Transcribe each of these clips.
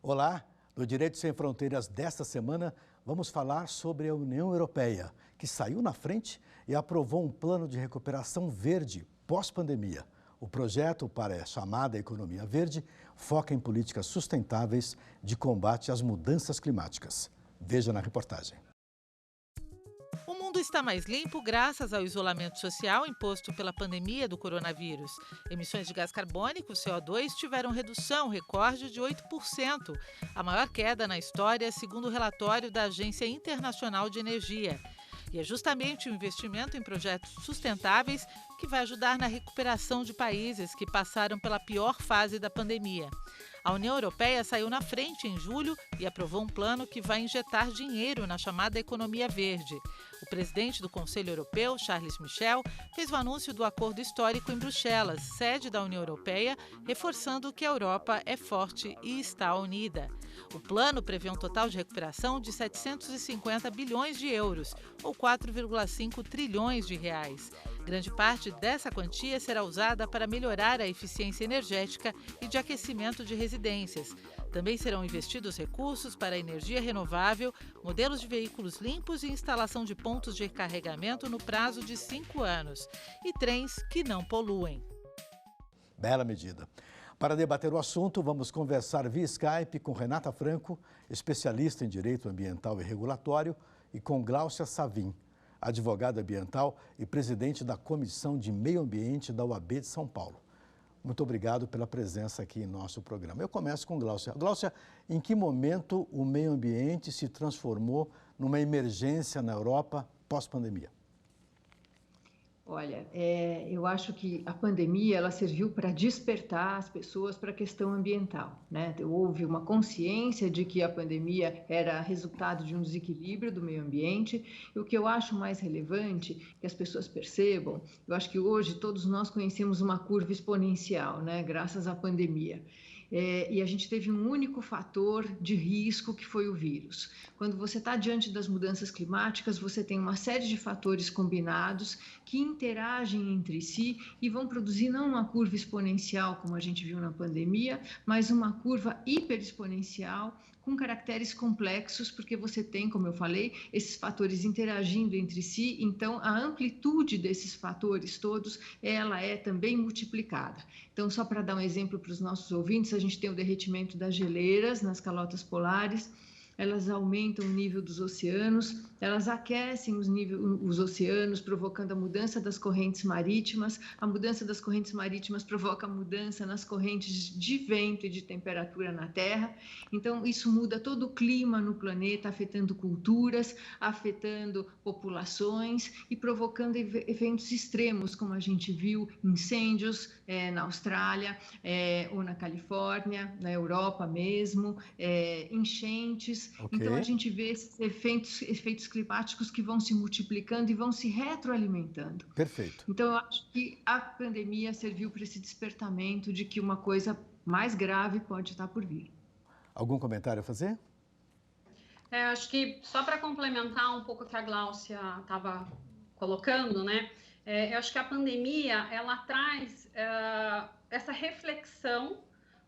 Olá, no Direito Sem Fronteiras desta semana vamos falar sobre a União Europeia, que saiu na frente e aprovou um plano de recuperação verde pós-pandemia. O projeto para a chamada economia verde foca em políticas sustentáveis de combate às mudanças climáticas. Veja na reportagem. O mundo está mais limpo graças ao isolamento social imposto pela pandemia do coronavírus. Emissões de gás carbônico, CO2, tiveram redução recorde de 8%, a maior queda na história, segundo o relatório da Agência Internacional de Energia. E é justamente o investimento em projetos sustentáveis que vai ajudar na recuperação de países que passaram pela pior fase da pandemia. A União Europeia saiu na frente em julho e aprovou um plano que vai injetar dinheiro na chamada economia verde. O presidente do Conselho Europeu, Charles Michel, fez o anúncio do acordo histórico em Bruxelas, sede da União Europeia, reforçando que a Europa é forte e está unida. O plano prevê um total de recuperação de 750 bilhões de euros, ou 4,5 trilhões de reais. Grande parte dessa quantia será usada para melhorar a eficiência energética e de aquecimento de residências. Também serão investidos recursos para energia renovável, modelos de veículos limpos e instalação de pontos de carregamento no prazo de 5 anos. E trens que não poluem. Bela medida. Para debater o assunto, vamos conversar via Skype com Renata Franco, especialista em Direito Ambiental e Regulatório, e com Gláucia Savim, advogada ambiental e presidente da Comissão de Meio Ambiente da OAB de São Paulo. Muito obrigado pela presença aqui em nosso programa. Eu começo com Gláucia. Gláucia, em que momento o meio ambiente se transformou numa emergência na Europa pós-pandemia? Olha, eu acho que a pandemia ela serviu para despertar as pessoas para a questão ambiental, né? Houve uma consciência de que a pandemia era resultado de um desequilíbrio do meio ambiente. E o que eu acho mais relevante que as pessoas percebam, eu acho que hoje todos nós conhecemos uma curva exponencial, né? Graças à pandemia. E a gente teve um único fator de risco que foi o vírus. Quando você está diante das mudanças climáticas, você tem uma série de fatores combinados que interagem entre si e vão produzir não uma curva exponencial, como a gente viu na pandemia, mas uma curva hiperexponencial com caracteres complexos, porque você tem, como eu falei, esses fatores interagindo entre si, então a amplitude desses fatores todos, ela é também multiplicada. Então, só para dar um exemplo para os nossos ouvintes, a gente tem o derretimento das geleiras nas calotas polares, elas aumentam o nível dos oceanos, elas aquecem os oceanos, provocando a mudança das correntes marítimas. A mudança das correntes marítimas provoca mudança nas correntes de vento e de temperatura na Terra. Então, isso muda todo o clima no planeta, afetando culturas, afetando populações e provocando eventos extremos, como a gente viu, incêndios na Austrália ou na Califórnia, na Europa mesmo, enchentes. Okay. Então, a gente vê esses efeitos climáticos que vão se multiplicando e vão se retroalimentando. Perfeito. Então, eu acho que a pandemia serviu para esse despertamento de que uma coisa mais grave pode estar por vir. Algum comentário a fazer? Acho que só para complementar um pouco o que a Gláucia estava colocando, né? Eu acho que a pandemia, ela traz essa reflexão,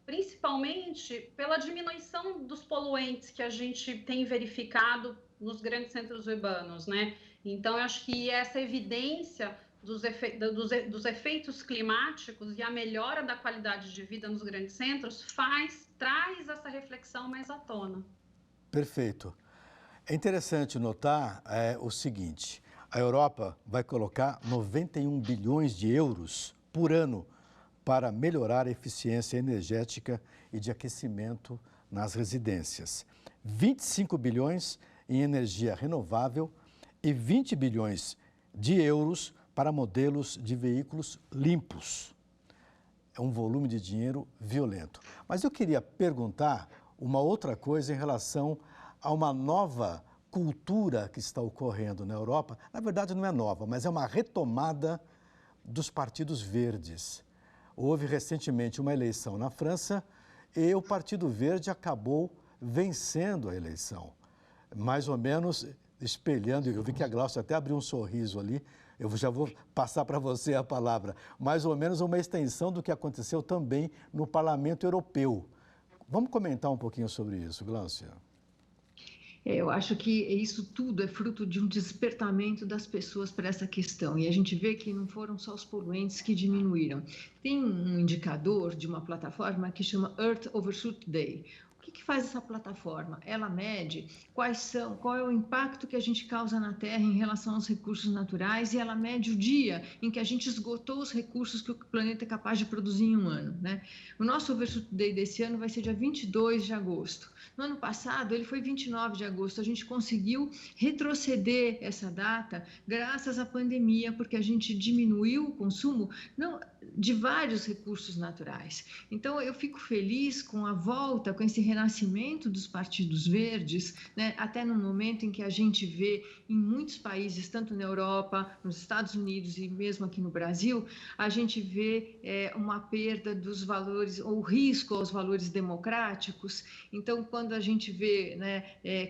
principalmente pela diminuição dos poluentes que a gente tem verificado nos grandes centros urbanos, né? Então, eu acho que essa evidência dos efeitos climáticos e a melhora da qualidade de vida nos grandes centros traz essa reflexão mais à tona. Perfeito. É interessante notar o seguinte, a Europa vai colocar 91 bilhões de euros por ano para melhorar a eficiência energética e de aquecimento nas residências. 25 bilhões em energia renovável e 20 bilhões de euros para modelos de veículos limpos. É um volume de dinheiro violento. Mas eu queria perguntar uma outra coisa em relação a uma nova cultura que está ocorrendo na Europa. Na verdade, não é nova, mas é uma retomada dos partidos verdes. Houve recentemente uma eleição na França e o Partido Verde acabou vencendo a eleição. Mais ou menos espelhando, eu vi que a Gláucia até abriu um sorriso ali, eu já vou passar para você a palavra, mais ou menos uma extensão do que aconteceu também no Parlamento Europeu. Vamos comentar um pouquinho sobre isso, Gláucia. Eu acho que isso tudo é fruto de um despertamento das pessoas para essa questão. E a gente vê que não foram só os poluentes que diminuíram. Tem um indicador de uma plataforma que chama Earth Overshoot Day. O que faz essa plataforma? Ela mede qual é o impacto que a gente causa na Terra em relação aos recursos naturais, e ela mede o dia em que a gente esgotou os recursos que o planeta é capaz de produzir em um ano, né? O nosso Overshoot Day desse ano vai ser dia 22 de agosto. No ano passado, ele foi 29 de agosto. A gente conseguiu retroceder essa data graças à pandemia, porque a gente diminuiu o consumo de vários recursos naturais. Então, eu fico feliz com a volta, com esse renascimento dos partidos verdes, né? Até no momento em que a gente vê em muitos países, tanto na Europa, nos Estados Unidos e mesmo aqui no Brasil, a gente vê uma perda dos valores, ou risco aos valores democráticos. Então, quando a gente vê, né,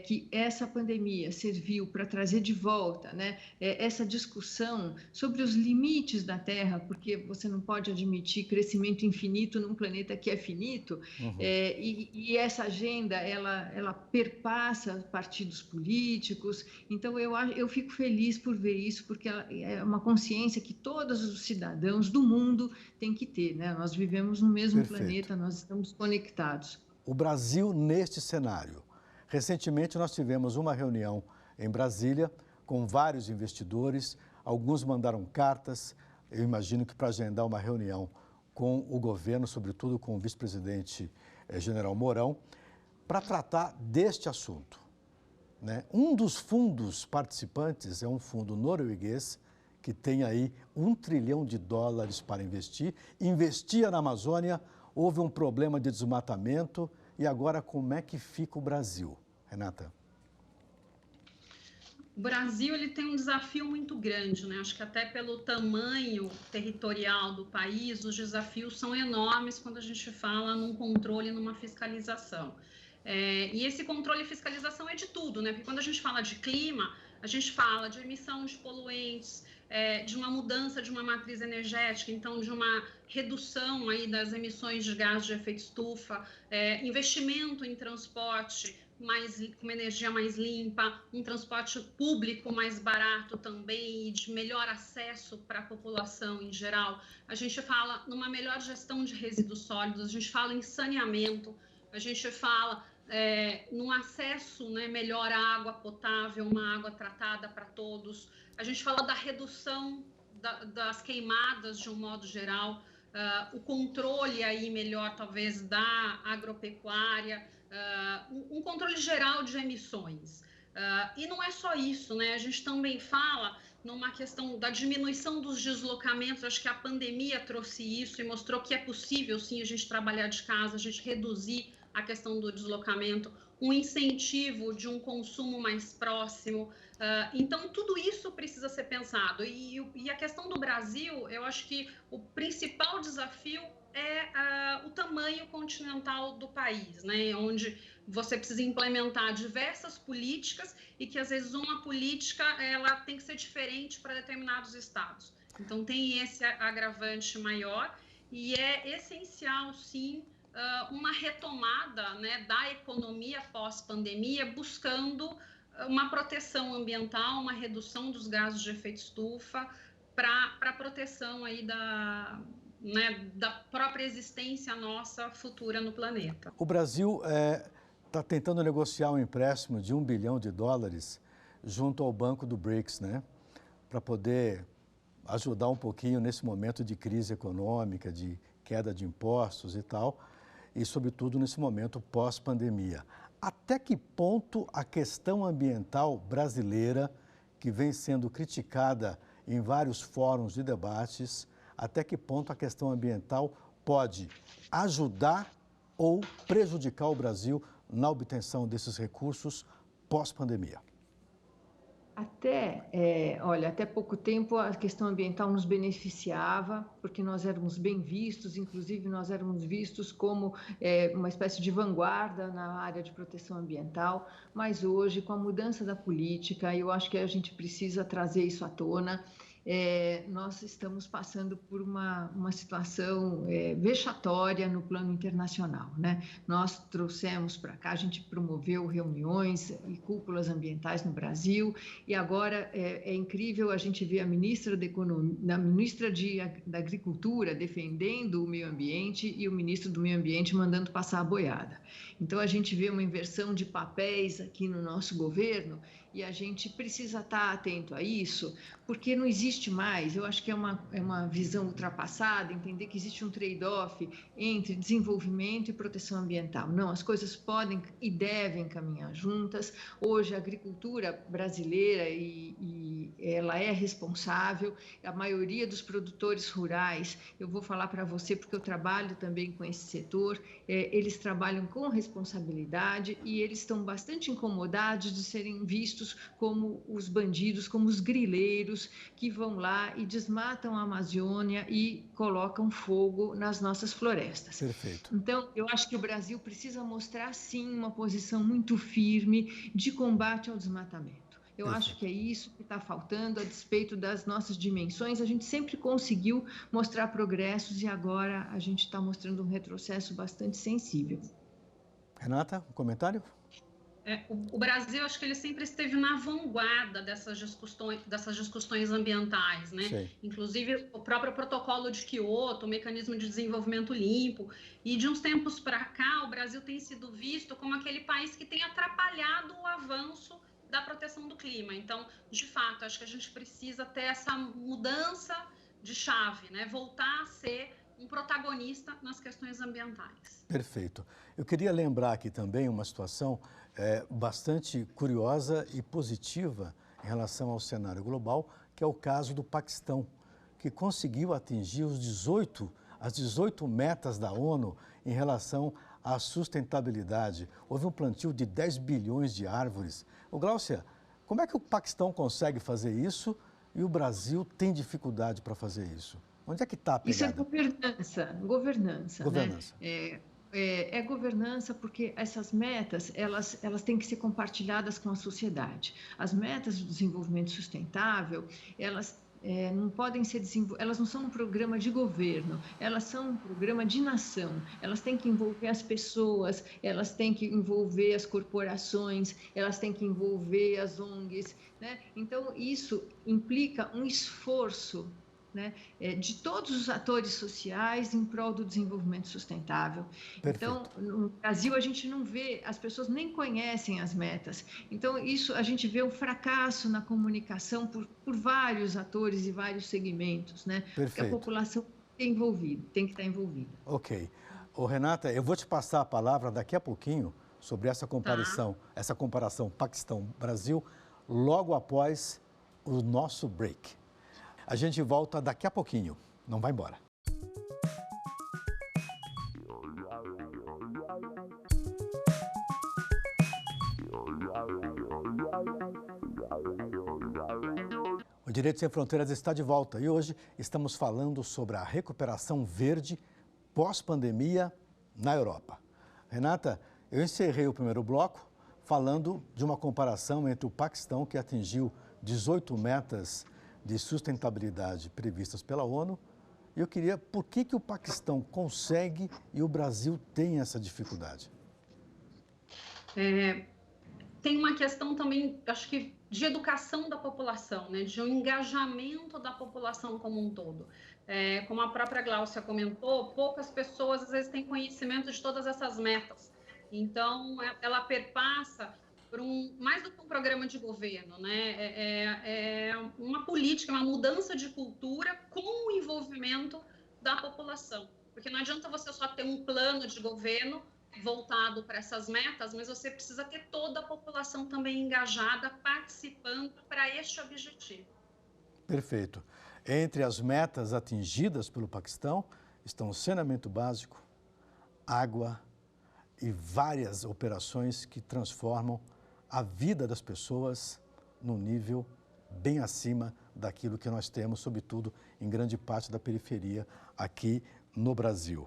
que essa pandemia serviu para trazer de volta, né, essa discussão sobre os limites da Terra, porque você não pode admitir crescimento infinito num planeta que é finito, e essa agenda, ela perpassa partidos políticos. Então, eu fico feliz por ver isso, porque é uma consciência que todos os cidadãos do mundo têm que ter, né? Nós vivemos no mesmo planeta, nós estamos conectados. O Brasil neste cenário. Recentemente, nós tivemos uma reunião em Brasília com vários investidores, alguns mandaram cartas, eu imagino que para agendar uma reunião com o governo, sobretudo com o vice-presidente General Mourão, para tratar deste assunto, né? Um dos fundos participantes é um fundo norueguês que tem aí $1 trilhão para investir, investia na Amazônia, houve um problema de desmatamento e agora como é que fica o Brasil? Renata? O Brasil ele tem um desafio muito grande, né? Acho que até pelo tamanho territorial do país, os desafios são enormes quando a gente fala num controle, numa fiscalização. E esse controle e fiscalização é de tudo, né? Porque quando a gente fala de clima, a gente fala de emissão de poluentes, de uma mudança de uma matriz energética, então de uma redução aí das emissões de gás de efeito estufa, investimento em transporte com energia mais limpa, um transporte público mais barato também e de melhor acesso para a população em geral. A gente fala numa melhor gestão de resíduos sólidos, a gente fala em saneamento, a gente fala num acesso, né, melhor à água potável, uma água tratada para todos. A gente fala da redução das queimadas de um modo geral, o controle aí melhor talvez da agropecuária, um controle geral de emissões. E não é só isso, né? A gente também fala numa questão da diminuição dos deslocamentos. Acho que a pandemia trouxe isso e mostrou que é possível, sim, a gente trabalhar de casa, a gente reduzir a questão do deslocamento, um incentivo de um consumo mais próximo. Então, tudo isso precisa ser pensado. E a questão do Brasil, eu acho que o principal desafio é o tamanho continental do país, né? Onde você precisa implementar diversas políticas e que, às vezes, uma política ela tem que ser diferente para determinados estados. Então, tem esse agravante maior e é essencial, sim, uma retomada, né, da economia pós-pandemia, buscando uma proteção ambiental, uma redução dos gases de efeito estufa para a proteção aí da própria existência nossa futura no planeta. O Brasil está tentando negociar um empréstimo de $1 bilhão junto ao Banco do BRICS, né, para poder ajudar um pouquinho nesse momento de crise econômica, de queda de impostos e tal, e sobretudo nesse momento pós-pandemia. Até que ponto a questão ambiental brasileira, que vem sendo criticada em vários fóruns de debates, até que ponto a questão ambiental pode ajudar ou prejudicar o Brasil na obtenção desses recursos pós-pandemia? Até pouco tempo a questão ambiental nos beneficiava, porque nós éramos bem vistos, inclusive nós éramos vistos como uma espécie de vanguarda na área de proteção ambiental, mas hoje, com a mudança da política, eu acho que a gente precisa trazer isso à tona nós estamos passando por uma situação vexatória no plano internacional, né? Nós trouxemos para cá, a gente promoveu reuniões e cúpulas ambientais no Brasil, e agora é incrível a gente ver a ministra da da Agricultura defendendo o meio ambiente e o ministro do Meio Ambiente mandando passar a boiada. Então, a gente vê uma inversão de papéis aqui no nosso governo, e a gente precisa estar atento a isso, porque não existe mais, eu acho que é uma visão ultrapassada, entender que existe um trade-off entre desenvolvimento e proteção ambiental. Não, as coisas podem e devem caminhar juntas. Hoje, a agricultura brasileira, e ela é responsável, a maioria dos produtores rurais, eu vou falar para você porque eu trabalho também com esse setor, eles trabalham com responsabilidade e eles estão bastante incomodados de serem vistos como os bandidos, como os grileiros que vão lá e desmatam a Amazônia e colocam fogo nas nossas florestas. Perfeito. Então, eu acho que o Brasil precisa mostrar, sim, uma posição muito firme de combate ao desmatamento. Eu acho que é isso que está faltando, a despeito das nossas dimensões. A gente sempre conseguiu mostrar progressos e agora a gente está mostrando um retrocesso bastante sensível. Renata, um comentário? O Brasil, acho que ele sempre esteve na vanguarda dessas discussões ambientais, né? Sim. Inclusive, o próprio protocolo de Quioto, o mecanismo de desenvolvimento limpo. E de uns tempos para cá, o Brasil tem sido visto como aquele país que tem atrapalhado o avanço da proteção do clima. Então, de fato, acho que a gente precisa ter essa mudança de chave, né? Voltar a ser um protagonista nas questões ambientais. Perfeito. Eu queria lembrar aqui também uma situação bastante curiosa e positiva em relação ao cenário global, que é o caso do Paquistão, que conseguiu atingir as 18 metas da ONU em relação à sustentabilidade. Houve um plantio de 10 bilhões de árvores. Gláucia, como é que o Paquistão consegue fazer isso e o Brasil tem dificuldade para fazer isso? Onde é que está a pegada? Isso é governança. Governança. Né? É governança porque essas metas, elas têm que ser compartilhadas com a sociedade. As metas do desenvolvimento sustentável, elas não podem ser elas não são um programa de governo, elas são um programa de nação. Elas têm que envolver as pessoas, elas têm que envolver as corporações, elas têm que envolver as ONGs, né? Então, isso implica um esforço, né, de todos os atores sociais em prol do desenvolvimento sustentável. Perfeito. Então, no Brasil, a gente não vê, as pessoas nem conhecem as metas. Então, isso a gente vê um fracasso na comunicação por vários atores e vários segmentos, né? Perfeito. Porque a população tem que estar envolvida. Ok. Renata, eu vou te passar a palavra daqui a pouquinho sobre essa comparação Paquistão-Brasil, logo após o nosso break. A gente volta daqui a pouquinho. Não vai embora. O Direito Sem Fronteiras está de volta e hoje estamos falando sobre a recuperação verde pós-pandemia na Europa. Renata, eu encerrei o primeiro bloco falando de uma comparação entre o Paquistão, que atingiu 18 metas de sustentabilidade previstas pela ONU. E eu queria, por que o Paquistão consegue e o Brasil tem essa dificuldade? Tem uma questão também, acho que, de educação da população, né? De um engajamento da população como um todo. Como a própria Gláucia comentou, poucas pessoas, às vezes, têm conhecimento de todas essas metas. Então, ela perpassa por mais do que um programa de governo, né? Uma política, uma mudança de cultura com o envolvimento da população. Porque não adianta você só ter um plano de governo voltado para essas metas, mas você precisa ter toda a população também engajada, participando para este objetivo. Perfeito. Entre as metas atingidas pelo Paquistão estão o saneamento básico, água e várias operações que transformam a vida das pessoas num nível bem acima daquilo que nós temos, sobretudo em grande parte da periferia aqui no Brasil.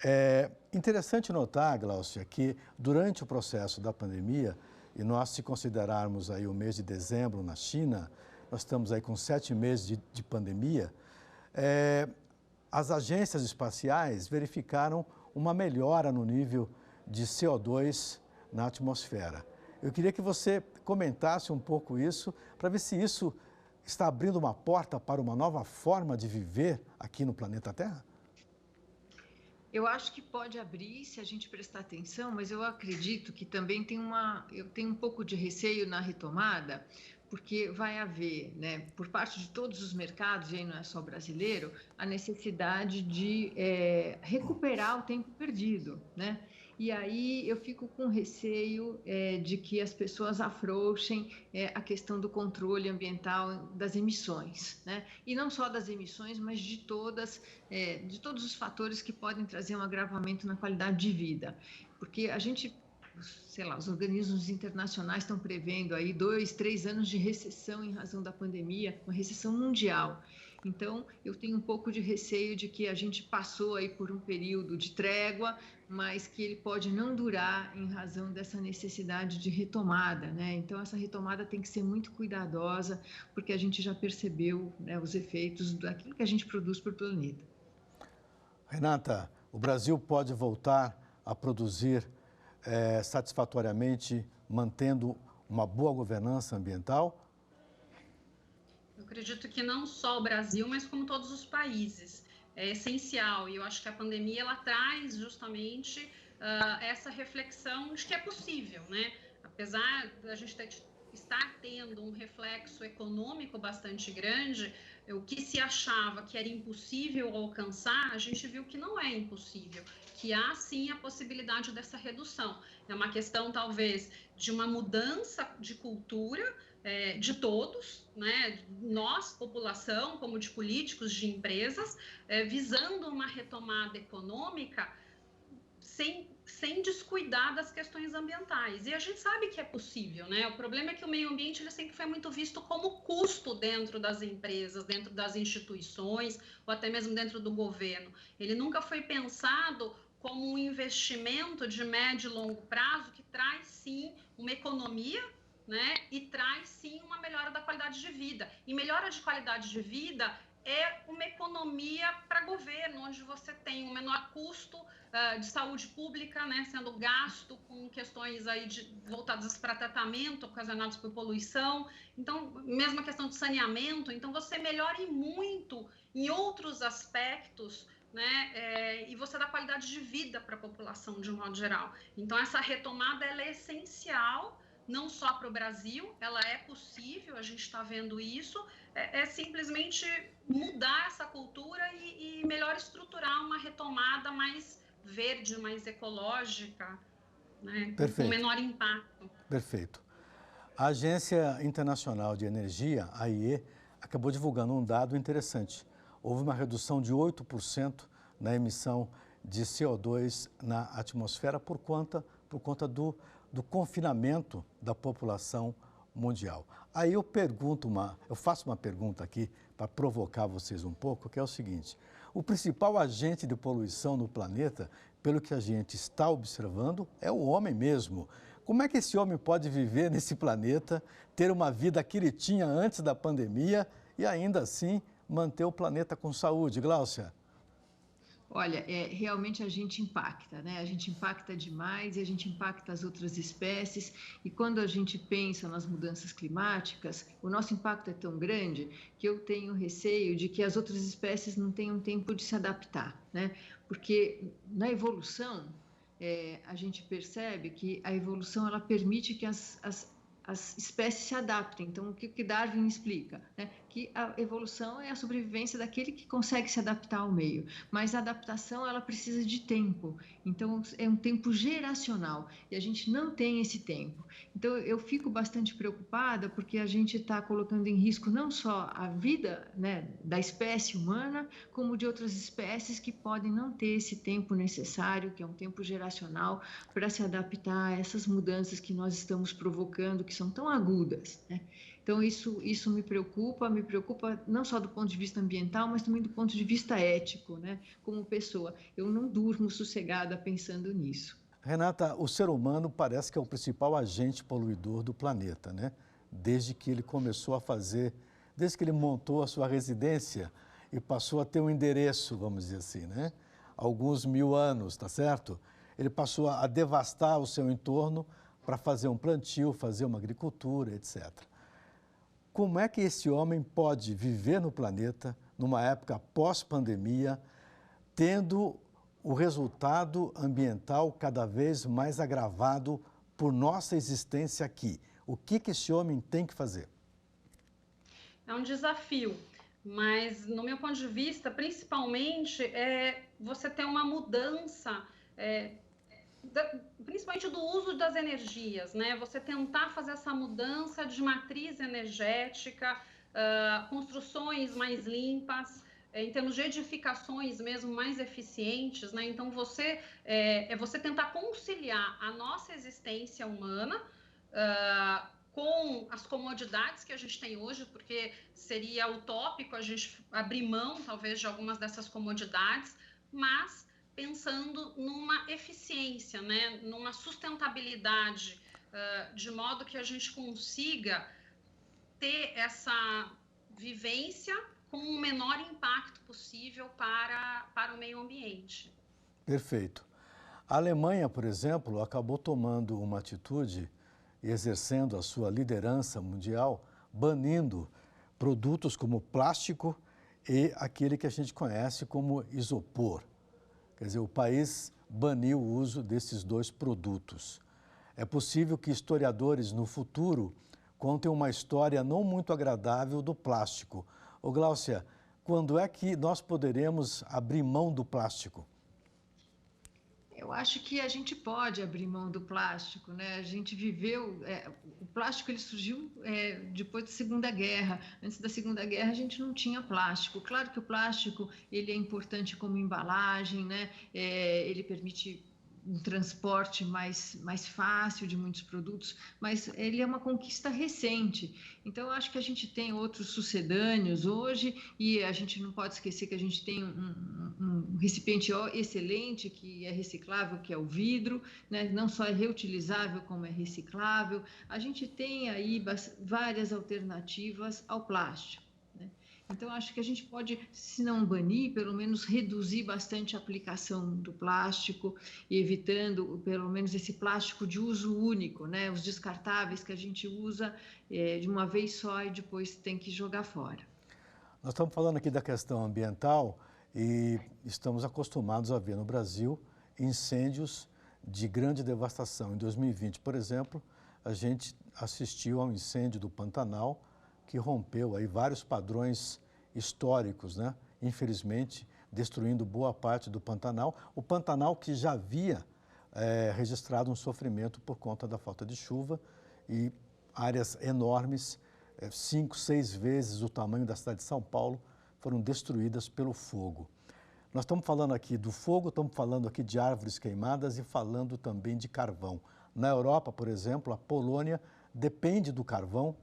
É interessante notar, Gláucia, que durante o processo da pandemia, e nós se considerarmos aí o mês de dezembro na China, nós estamos aí com 7 meses de pandemia, as agências espaciais verificaram uma melhora no nível de CO2 na atmosfera. Eu queria que você comentasse um pouco isso, para ver se isso está abrindo uma porta para uma nova forma de viver aqui no planeta Terra. Eu acho que pode abrir se a gente prestar atenção, mas eu acredito que também eu tenho um pouco de receio na retomada, porque vai haver, né, por parte de todos os mercados, e aí não é só brasileiro, a necessidade de recuperar o tempo perdido, né? E aí eu fico com receio de que as pessoas afrouxem a questão do controle ambiental das emissões, né? E não só das emissões, mas de todos os fatores que podem trazer um agravamento na qualidade de vida. Porque a gente, sei lá, os organismos internacionais estão prevendo aí 2, 3 anos de recessão em razão da pandemia, uma recessão mundial. Então, eu tenho um pouco de receio de que a gente passou aí por um período de trégua, mas que ele pode não durar em razão dessa necessidade de retomada, né? Então, essa retomada tem que ser muito cuidadosa, porque a gente já percebeu, né, os efeitos daquilo que a gente produz para o planeta. Renata, o Brasil pode voltar a produzir satisfatoriamente, mantendo uma boa governança ambiental? Eu acredito que não só o Brasil, mas como todos os países. É essencial, e eu acho que a pandemia ela traz justamente essa reflexão de que é possível, né? Apesar da gente estar tendo um reflexo econômico bastante grande, o que se achava que era impossível alcançar, a gente viu que não é impossível, que há sim a possibilidade dessa redução. É uma questão, talvez, de uma mudança de cultura de todos, né? Nós, população, como de políticos, de empresas, visando uma retomada econômica sem descuidar das questões ambientais. E a gente sabe que é possível, né? O problema é que o meio ambiente ele sempre foi muito visto como custo dentro das empresas, dentro das instituições, ou até mesmo dentro do governo. Ele nunca foi pensado como um investimento de médio e longo prazo que traz, sim, uma economia, né? E traz, sim, uma melhora da qualidade de vida. E melhora de qualidade de vida é uma economia para governo, onde você tem um menor custo de saúde pública, né, sendo gasto com questões aí voltadas para tratamento, ocasionados por poluição. Então, mesmo a questão de saneamento, então você melhora muito em outros aspectos, né, e você dá qualidade de vida para a população de um modo geral. Então, essa retomada ela é essencial, não só para o Brasil, ela é possível, a gente está vendo isso, simplesmente mudar essa cultura e melhor estruturar uma retomada mais verde, mais ecológica, né, com menor impacto. Perfeito. A Agência Internacional de Energia, a AIE, acabou divulgando um dado interessante. Houve uma redução de 8% na emissão de CO2 na atmosfera por conta do confinamento da população mundial. Aí eu faço uma pergunta aqui para provocar vocês um pouco, que é o seguinte: o principal agente de poluição no planeta, pelo que a gente está observando, é o homem mesmo. Como é que esse homem pode viver nesse planeta, ter uma vida que ele tinha antes da pandemia e ainda assim manter o planeta com saúde? Gláucia? Olha, realmente a gente impacta, né? A gente impacta demais e a gente impacta as outras espécies. E quando a gente pensa nas mudanças climáticas, o nosso impacto é tão grande que eu tenho receio de que as outras espécies não tenham tempo de se adaptar, né? Porque na evolução, a gente percebe que a evolução ela permite que as espécies se adaptem. Então, o que Darwin explica? Né? Que a evolução é a sobrevivência daquele que consegue se adaptar ao meio. Mas a adaptação, ela precisa de tempo. Então, é um tempo geracional. E a gente não tem esse tempo. Então, eu fico bastante preocupada porque a gente está colocando em risco não só a vida, né, da espécie humana, como de outras espécies que podem não ter esse tempo necessário, que é um tempo geracional, para se adaptar a essas mudanças que nós estamos provocando, que são tão agudas, né? Então, isso me preocupa não só do ponto de vista ambiental, mas também do ponto de vista ético, né? Como pessoa, eu não durmo sossegada pensando nisso. Renata, o ser humano parece que é o principal agente poluidor do planeta, né? Desde que ele começou a fazer desde que ele montou a sua residência e passou a ter um endereço, vamos dizer assim, né? Alguns 1000 anos, tá certo? Ele passou a devastar o seu entorno para fazer um plantio, fazer uma agricultura, etc. Como é que esse homem pode viver no planeta, numa época pós-pandemia, tendo o resultado ambiental cada vez mais agravado por nossa existência aqui? O que esse homem tem que fazer? É um desafio, mas no meu ponto de vista, principalmente, você ter uma mudança, principalmente do uso das energias, né? Você tentar fazer essa mudança de matriz energética, construções mais limpas, em termos de edificações mesmo mais eficientes, né? Então, você tentar conciliar a nossa existência humana com as comodidades que a gente tem hoje, porque seria utópico a gente abrir mão, talvez, de algumas dessas comodidades, mas pensando numa eficiência, né? Numa sustentabilidade, de modo que a gente consiga ter essa vivência com o menor impacto possível para o meio ambiente. Perfeito. A Alemanha, por exemplo, acabou tomando uma atitude e exercendo a sua liderança mundial, banindo produtos como plástico e aquele que a gente conhece como isopor. Quer dizer, o país baniu o uso desses dois produtos. É possível que historiadores no futuro contem uma história não muito agradável do plástico. Ô Gláucia, quando é que nós poderemos abrir mão do plástico? Eu acho que a gente pode abrir mão do plástico, né? A gente viveu, o plástico ele surgiu depois da Segunda Guerra. Antes da Segunda Guerra a gente não tinha plástico. Claro que o plástico ele é importante como embalagem, né? Ele permite um transporte mais fácil de muitos produtos, mas ele é uma conquista recente. Então, eu acho que a gente tem outros sucedâneos hoje e a gente não pode esquecer que a gente tem um recipiente excelente que é reciclável, que é o vidro, né? Não só é reutilizável, como é reciclável. A gente tem aí várias alternativas ao plástico. Então, acho que a gente pode, se não banir, pelo menos reduzir bastante a aplicação do plástico, evitando pelo menos esse plástico de uso único, né? Os descartáveis que a gente usa de uma vez só e depois tem que jogar fora. Nós estamos falando aqui da questão ambiental e estamos acostumados a ver no Brasil incêndios de grande devastação. Em 2020, por exemplo, a gente assistiu ao incêndio do Pantanal, que rompeu aí vários padrões históricos, né? Infelizmente, destruindo boa parte do Pantanal. O Pantanal que já havia registrado um sofrimento por conta da falta de chuva e áreas enormes, 5, 6 vezes o tamanho da cidade de São Paulo, foram destruídas pelo fogo. Nós estamos falando aqui do fogo, estamos falando aqui de árvores queimadas e falando também de carvão. Na Europa, por exemplo, a Polônia depende do carvão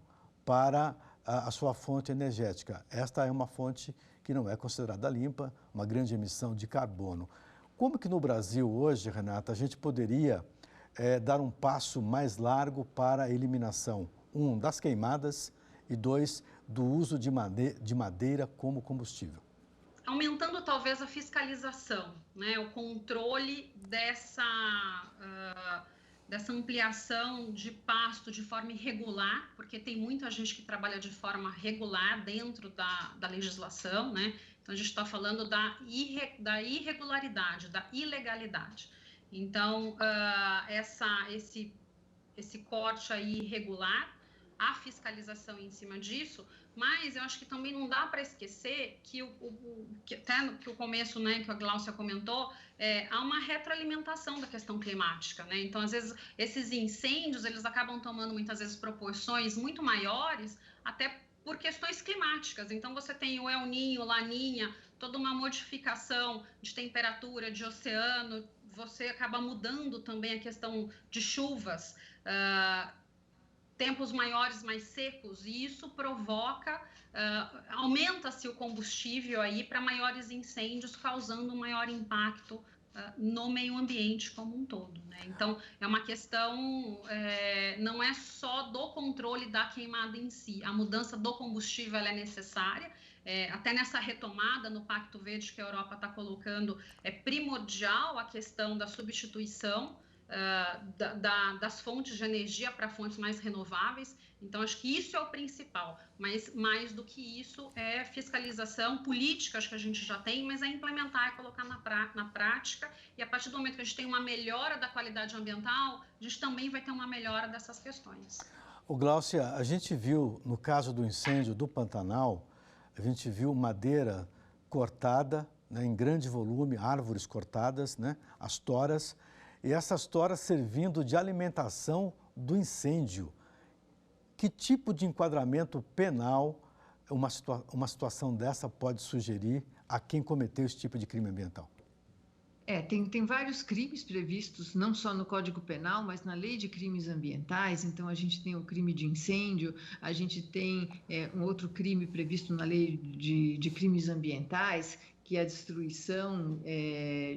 para a sua fonte energética. Esta é uma fonte que não é considerada limpa, uma grande emissão de carbono. Como que no Brasil hoje, Renata, a gente poderia dar um passo mais largo para a eliminação, das queimadas e 2, do uso de madeira como combustível? Aumentando talvez a fiscalização, né? O controle dessa ampliação de pasto de forma irregular, porque tem muita gente que trabalha de forma regular dentro da legislação, né? Então, a gente está falando da irregularidade, da ilegalidade. Então, esse corte aí irregular, a fiscalização em cima disso, mas eu acho que também não dá para esquecer que até que o começo, né, que a Gláucia comentou, há uma retroalimentação da questão climática, né? Então, às vezes, esses incêndios, eles acabam tomando muitas vezes proporções muito maiores, até por questões climáticas. Então, você tem o El Niño, o Laninha, toda uma modificação de temperatura, de oceano, você acaba mudando também a questão de chuvas, tempos maiores, mais secos, e isso provoca, aumenta-se o combustível aí para maiores incêndios, causando um maior impacto no meio ambiente como um todo, né? Então, é uma questão, não é só do controle da queimada em si, a mudança do combustível ela é necessária, até nessa retomada no Pacto Verde que a Europa está colocando, é primordial a questão da substituição das fontes de energia para fontes mais renováveis. Então, acho que isso é o principal, mas mais do que isso é fiscalização política, acho que a gente já tem, mas é implementar e colocar na prática, e a partir do momento que a gente tem uma melhora da qualidade ambiental, a gente também vai ter uma melhora dessas questões. Gláucia, a gente viu, no caso do incêndio do Pantanal, a gente viu madeira cortada, né, em grande volume, árvores cortadas, né, as toras, e essas toras servindo de alimentação do incêndio. Que tipo de enquadramento penal uma situação dessa pode sugerir a quem cometeu esse tipo de crime ambiental? Tem vários crimes previstos, não só no Código Penal, mas na Lei de Crimes Ambientais. Então, a gente tem o crime de incêndio, a gente tem um outro crime previsto na Lei de Crimes Ambientais, que é a destruição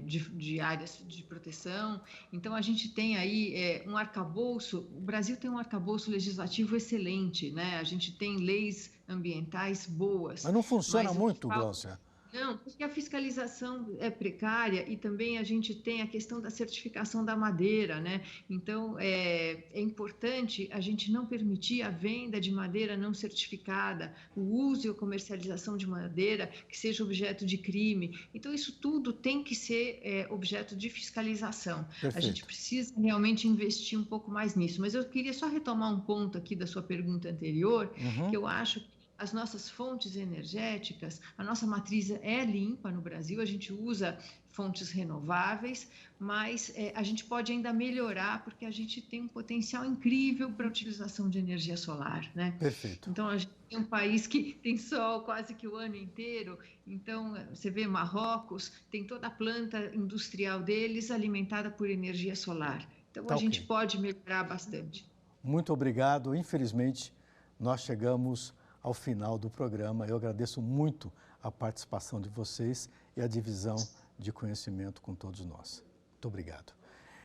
de áreas de proteção. Então, a gente tem aí um arcabouço, o Brasil tem um arcabouço legislativo excelente, né? A gente tem leis ambientais boas. Mas não funciona muito, Gláucia? Não, porque a fiscalização é precária e também a gente tem a questão da certificação da madeira, né? Então, é importante a gente não permitir a venda de madeira não certificada, o uso e a comercialização de madeira que seja objeto de crime. Então, isso tudo tem que ser objeto de fiscalização. Perfeito. A gente precisa realmente investir um pouco mais nisso. Mas eu queria só retomar um ponto aqui da sua pergunta anterior, que eu acho que as nossas fontes energéticas, a nossa matriz é limpa no Brasil, a gente usa fontes renováveis, mas a gente pode ainda melhorar porque a gente tem um potencial incrível para a utilização de energia solar, né? Perfeito. Então, a gente tem um país que tem sol quase que o ano inteiro, então você vê Marrocos, tem toda a planta industrial deles alimentada por energia solar. Então, a gente pode melhorar bastante. Muito obrigado. Infelizmente, nós chegamos ao final do programa. Eu agradeço muito a participação de vocês e a divisão de conhecimento com todos nós. Muito obrigado.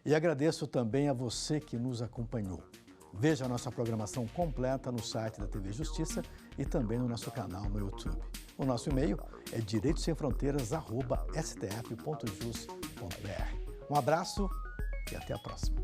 E agradeço também a você que nos acompanhou. Veja a nossa programação completa no site da TV Justiça e também no nosso canal no YouTube. O nosso e-mail é direitosemfronteiras@stf.jus.br. Um abraço e até a próxima.